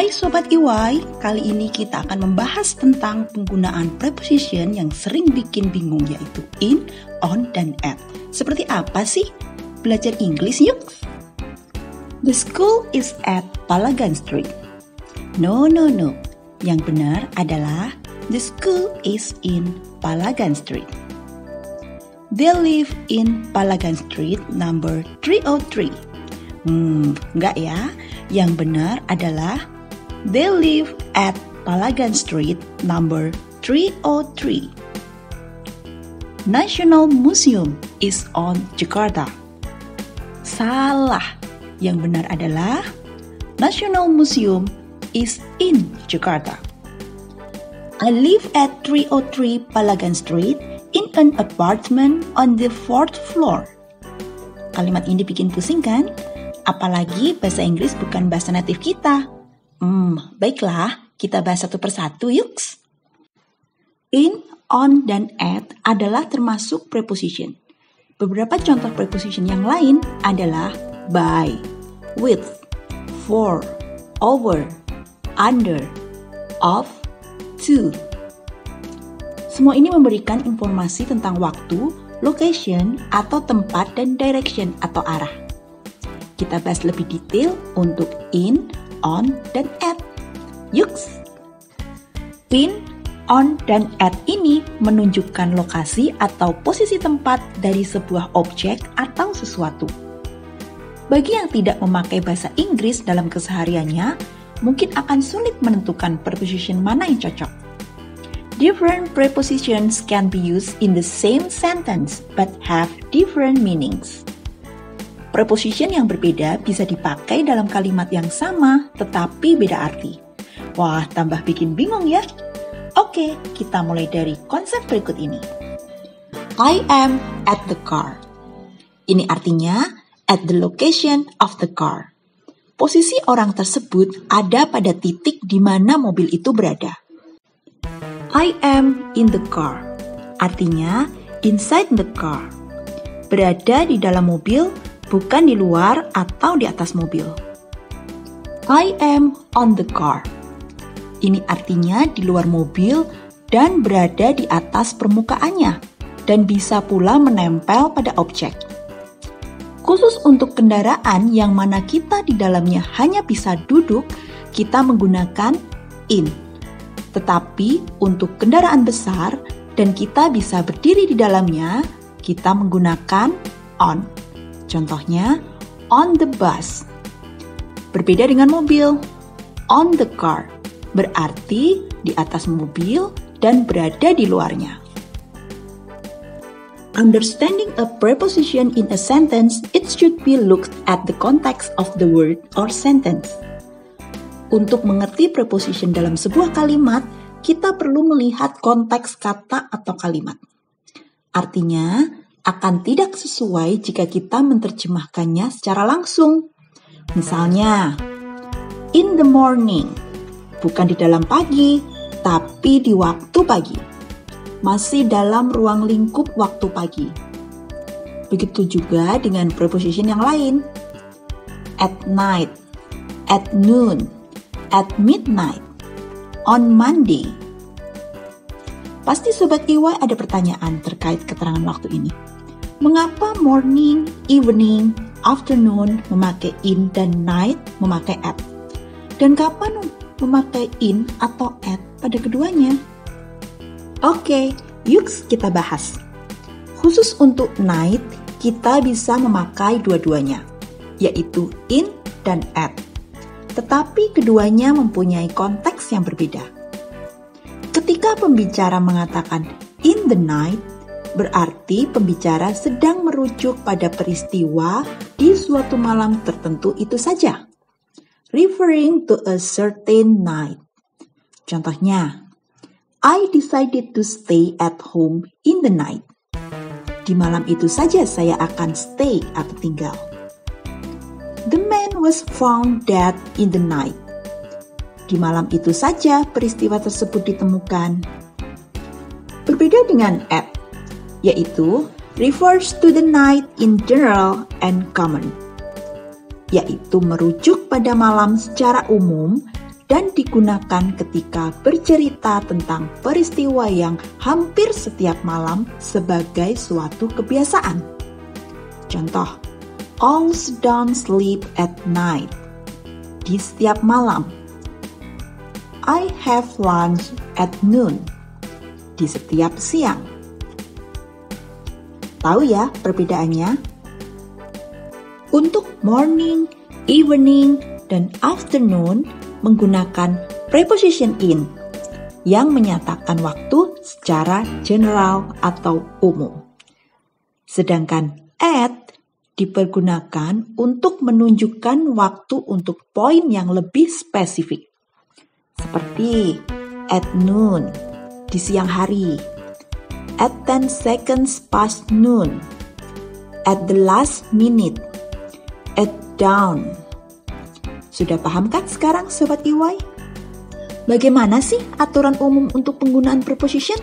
Hai Sobat EY, kali ini kita akan membahas tentang penggunaan preposition yang sering bikin bingung, yaitu in, on, dan at. Seperti apa sih? Belajar Inggris yuk! The school is at Palagan Street. No. Yang benar adalah the school is in Palagan Street. They live in Palagan Street number 303. Enggak ya. Yang benar adalah they live at Palagan Street number 303. National Museum is on Jakarta. Salah. Yang benar adalah National Museum is in Jakarta. I live at 303 Palagan Street in an apartment on the 4th floor. Kalimat ini bikin pusing kan? Apalagi bahasa Inggris bukan bahasa natif kita. Baiklah, kita bahas satu persatu yuk. In, on, dan at adalah termasuk preposition. Beberapa contoh preposition yang lain adalah by, with, for, over, under, of, to. Semua ini memberikan informasi tentang waktu, location, atau tempat, dan direction atau arah. Kita bahas lebih detail untuk in, on, dan at. Yuks! In, on, dan at ini menunjukkan lokasi atau posisi tempat dari sebuah objek atau sesuatu. Bagi yang tidak memakai bahasa Inggris dalam kesehariannya, mungkin akan sulit menentukan preposition mana yang cocok. Different prepositions can be used in the same sentence but have different meanings. Preposition yang berbeda bisa dipakai dalam kalimat yang sama tetapi beda arti. Wah, tambah bikin bingung ya? Oke, kita mulai dari konsep berikut ini. I am at the car. Ini artinya at the location of the car. Posisi orang tersebut ada pada titik di mana mobil itu berada. I am in the car. Artinya inside the car. Berada di dalam mobil, bukan di luar atau di atas mobil. I am on the car. Ini artinya di luar mobil dan berada di atas permukaannya dan bisa pula menempel pada objek. Khusus untuk kendaraan yang mana kita di dalamnya hanya bisa duduk, kita menggunakan in. Tetapi untuk kendaraan besar dan kita bisa berdiri di dalamnya, kita menggunakan on. Contohnya, on the bus. Berbeda dengan mobil. On the car berarti di atas mobil dan berada di luarnya. Understanding a preposition in a sentence, it should be looked at the context of the word or sentence. Untuk mengerti preposition dalam sebuah kalimat, kita perlu melihat konteks kata atau kalimat. Artinya, akan tidak sesuai jika kita menerjemahkannya secara langsung. Misalnya, in the morning, bukan di dalam pagi, tapi di waktu pagi. Masih dalam ruang lingkup waktu pagi. Begitu juga dengan preposition yang lain. At night, at noon, at midnight, on Monday. Pasti Sobat EY ada pertanyaan terkait keterangan waktu ini. Mengapa morning, evening, afternoon memakai in dan night memakai at? Dan kapan memakai in atau at pada keduanya? Oke, yuk kita bahas. Khusus untuk night, kita bisa memakai dua-duanya, yaitu in dan at. Tetapi keduanya mempunyai konteks yang berbeda. Ketika pembicara mengatakan in the night, berarti pembicara sedang merujuk pada peristiwa di suatu malam tertentu itu saja. Referring to a certain night. Contohnya, I decided to stay at home in the night. Di malam itu saja saya akan stay atau tinggal. The man was found dead in the night. Di malam itu saja peristiwa tersebut ditemukan. Berbeda dengan at, yaitu refers to the night in general and common, yaitu merujuk pada malam secara umum dan digunakan ketika bercerita tentang peristiwa yang hampir setiap malam sebagai suatu kebiasaan. Contoh, owls don't sleep at night. Di setiap malam. I have lunch at noon. Di setiap siang. Tahu ya perbedaannya? Untuk morning, evening, dan afternoon menggunakan preposition in yang menyatakan waktu secara general atau umum. Sedangkan at dipergunakan untuk menunjukkan waktu untuk poin yang lebih spesifik. Seperti at noon, di siang hari, at 10 seconds past noon, at the last minute, at dawn. Sudah paham kan sekarang Sobat EY? Bagaimana sih aturan umum untuk penggunaan preposition?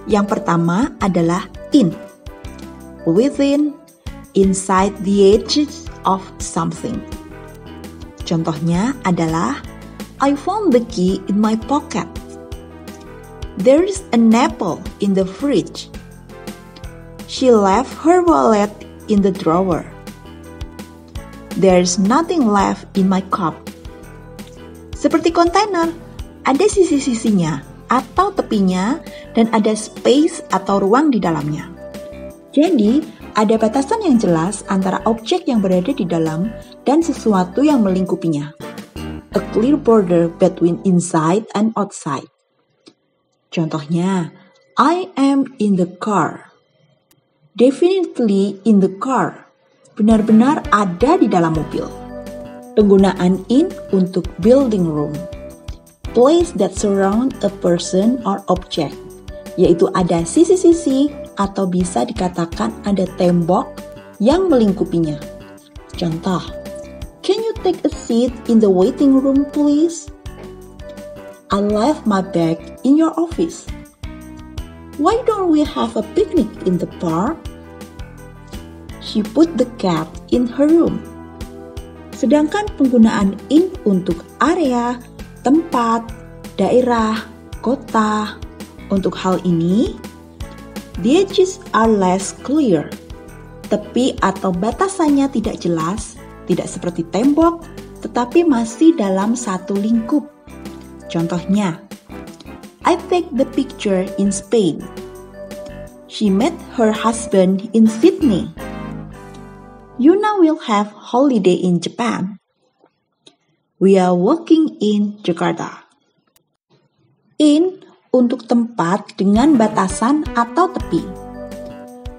Yang pertama adalah in, within, inside the edges of something. Contohnya adalah I found the key in my pocket. There's an apple in the fridge. She left her wallet in the drawer. There's nothing left in my cup. Seperti kontainer, ada sisi-sisinya atau tepinya dan ada space atau ruang di dalamnya. Jadi, ada batasan yang jelas antara objek yang berada di dalam dan sesuatu yang melingkupinya. A clear border between inside and outside. Contohnya, I am in the car. Definitely in the car. Benar-benar ada di dalam mobil. Penggunaan in untuk building room. Place that surround a person or object. Yaitu ada sisi-sisi atau bisa dikatakan ada tembok yang melingkupinya. Contoh, can you take a seat in the waiting room please? I left my bag in your office. Why don't we have a picnic in the park? She put the cat in her room. Sedangkan penggunaan in untuk area, tempat, daerah, kota. Untuk hal ini, the edges are less clear. Tepi atau batasannya tidak jelas, tidak seperti tembok, tetapi masih dalam satu lingkup. Contohnya, I take the picture in Spain. She met her husband in Sydney. Yuna will have holiday in Japan. We are walking in Jakarta. In untuk tempat dengan batasan atau tepi.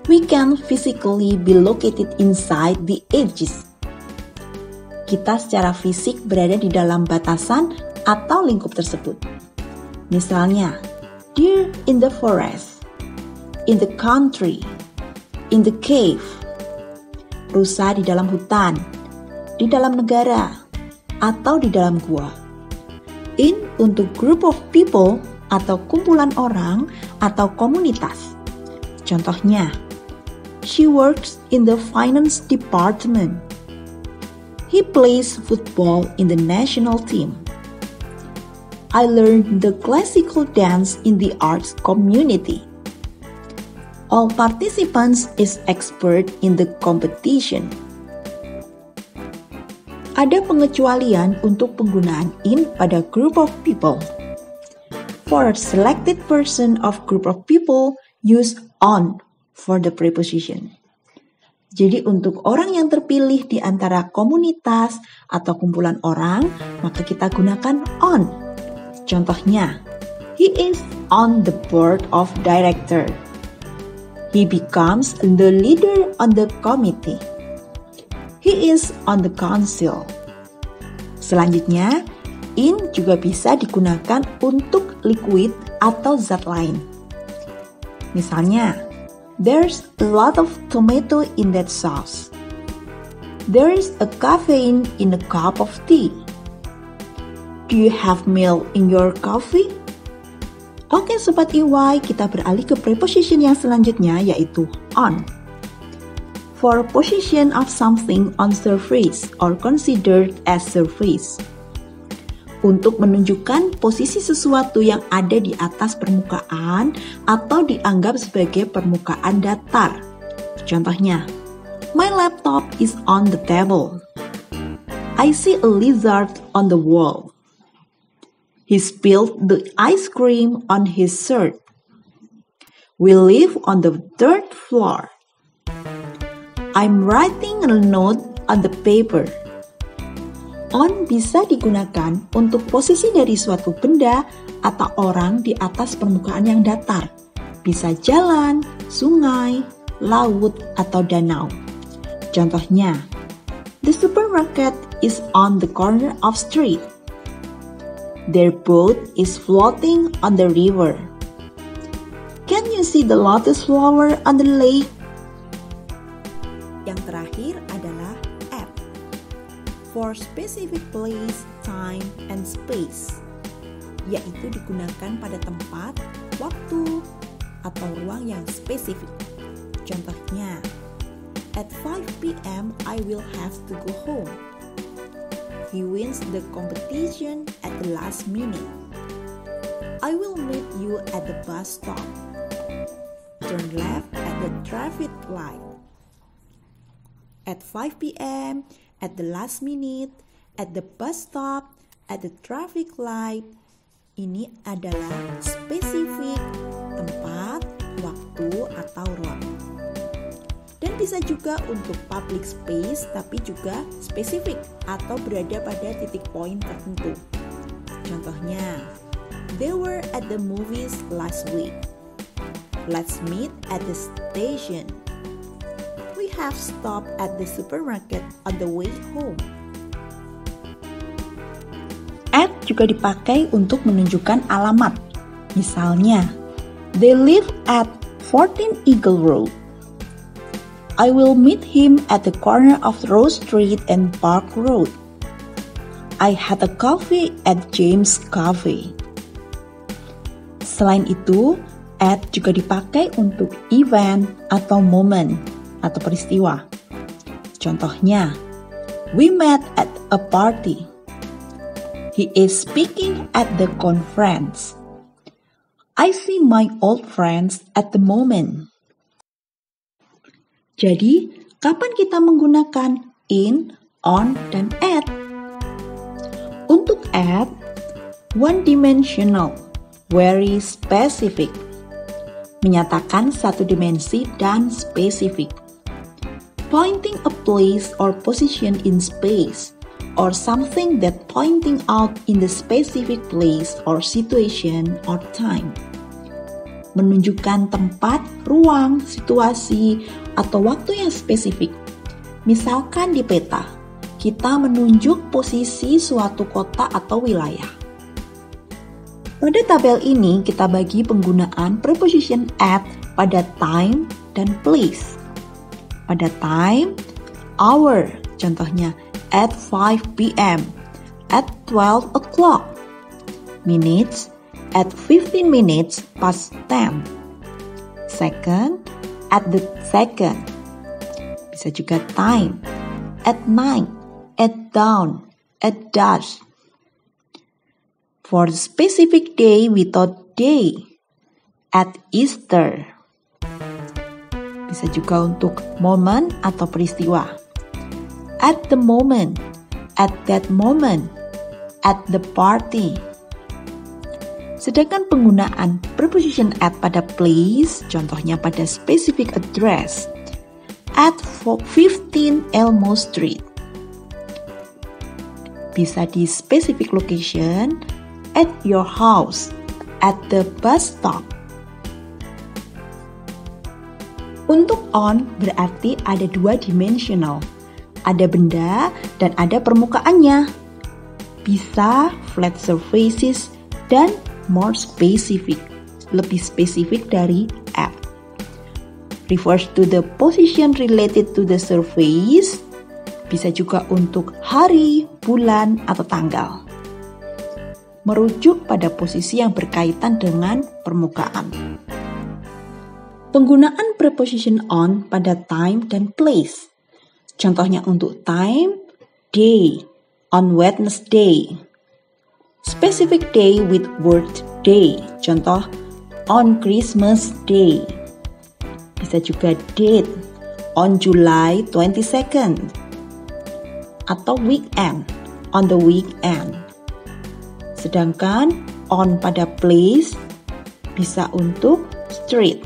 We can physically be located inside the edges. Kita secara fisik berada di dalam batasan atau lingkup tersebut. Misalnya, deer in the forest, in the country, in the cave, rusa di dalam hutan, di dalam negara, atau di dalam gua. In untuk group of people atau kumpulan orang atau komunitas. Contohnya, she works in the finance department. He plays football in the national team. I learned the classical dance in the arts community. All participants is expert in the competition. Ada pengecualian untuk penggunaan in pada group of people. For a selected person of group of people, use on for the preposition. Jadi untuk orang yang terpilih di antara komunitas atau kumpulan orang, maka kita gunakan on. Contohnya, he is on the board of director. He becomes the leader on the committee. He is on the council. Selanjutnya, in juga bisa digunakan untuk liquid atau zat lain. Misalnya, there's a lot of tomato in that sauce. There's a caffeine in a cup of tea. Do you have milk in your coffee? Oke Sobat EY, kita beralih ke preposition yang selanjutnya yaitu on. For position of something on surface or considered as surface. untuk menunjukkan posisi sesuatu yang ada di atas permukaan atau dianggap sebagai permukaan datar. Contohnya, my laptop is on the table. I see a lizard on the wall. He spilled the ice cream on his shirt. We live on the third floor. I'm writing a note on the paper. On bisa digunakan untuk posisi dari suatu benda atau orang di atas permukaan yang datar. Bisa jalan, sungai, laut, atau danau. Contohnya, the supermarket is on the corner of street. Their boat is floating on the river. Can you see the lotus flower on the lake? Yang terakhir adalah at. For specific place, time, and space, yaitu digunakan pada tempat, waktu, atau ruang yang spesifik. Contohnya, at 5 p.m. I will have to go home. He wins the competition at the last minute. I will meet you at the bus stop. Turn left at the traffic light. At 5 p.m., at the last minute, at the bus stop, at the traffic light. Ini adalah spesifik tempat, waktu, atau ruang. Dan bisa juga untuk public space, tapi juga spesifik atau berada pada titik poin tertentu. Contohnya, they were at the movies last week. Let's meet at the station. We have stopped at the supermarket on the way home. At juga dipakai untuk menunjukkan alamat. Misalnya, they live at 14 Eagle Road. I will meet him at the corner of Rose Street and Park Road. I had a coffee at James Cafe. Selain itu, at juga dipakai untuk event atau momen atau peristiwa. Contohnya, we met at a party. He is speaking at the conference. I see my old friends at the moment. Jadi, kapan kita menggunakan in, on, dan at? Untuk at, one-dimensional, very specific, menyatakan satu dimensi dan spesifik. Pointing a place or position in space, or something that pointing out in the specific place or situation or time. Menunjukkan tempat, ruang, situasi, atau waktu yang spesifik. Misalkan di peta, kita menunjuk posisi suatu kota atau wilayah. Pada tabel ini kita bagi penggunaan preposition at pada time dan place. Pada time, hour, contohnya at 5 p.m., at 12 o'clock. Minutes, at 15 minutes past 10. Second, at the second. Bisa juga time, at night, at dawn, at dusk. For the specific day without day, at Easter. Bisa juga untuk momen atau peristiwa. At the moment, at that moment, at the party. Sedangkan penggunaan preposition at pada place, contohnya pada specific address, at 15 Elmo Street. Bisa di specific location, at your house, at the bus stop. Untuk on berarti ada dua dimensional. Ada benda dan ada permukaannya. Bisa flat surfaces dan more specific, lebih spesifik dari at. Refers to the position related to the surface. Bisa juga untuk hari, bulan, atau tanggal. Merujuk pada posisi yang berkaitan dengan permukaan. Penggunaan preposition on pada time dan place. Contohnya untuk time, day, on Wednesday. Specific day with word day. Contoh, on Christmas Day. Bisa juga date, on July 22nd. Atau weekend, on the weekend. Sedangkan on pada place bisa untuk street,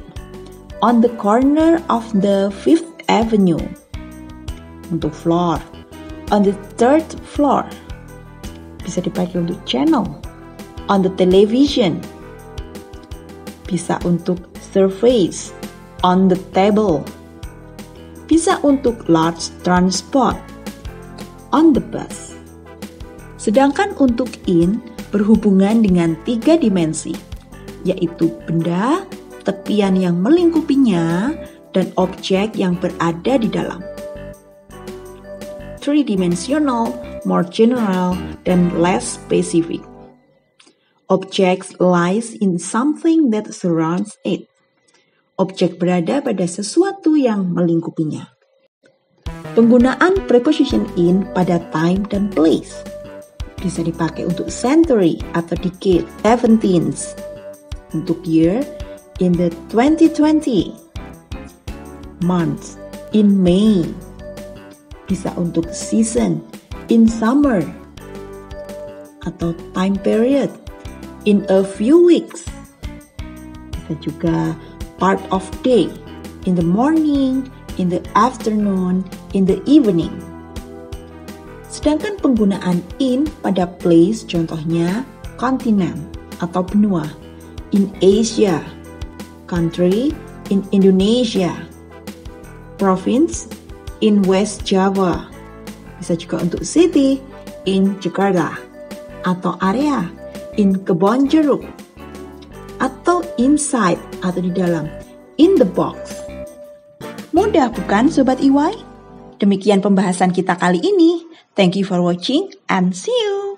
on the corner of the 5th Avenue. Untuk floor, on the 3rd floor. Bisa dipakai untuk channel, on the television. Bisa untuk surface, on the table. Bisa untuk large transport, on the bus. Sedangkan untuk in berhubungan dengan 3 dimensi, yaitu benda, tepian yang melingkupinya, dan objek yang berada di dalam. 3-dimensional, more general, dan less specific. Object lies in something that surrounds it. Objek berada pada sesuatu yang melingkupinya. Penggunaan preposition in pada time dan place bisa dipakai untuk century atau decade, 17th, untuk year, in the 2020, month, in May, bisa untuk season, in summer, atau time period, in a few weeks, bisa juga part of day, in the morning, in the afternoon, in the evening. Sedangkan penggunaan in pada place contohnya continent atau benua, in Asia, country, in Indonesia, province, in West Java. Bisa juga untuk city, in Jakarta, atau area, in Kebon Jeruk, atau inside atau di dalam, in the box. Mudah bukan Sobat EY? Demikian pembahasan kita kali ini. Thank you for watching and see you!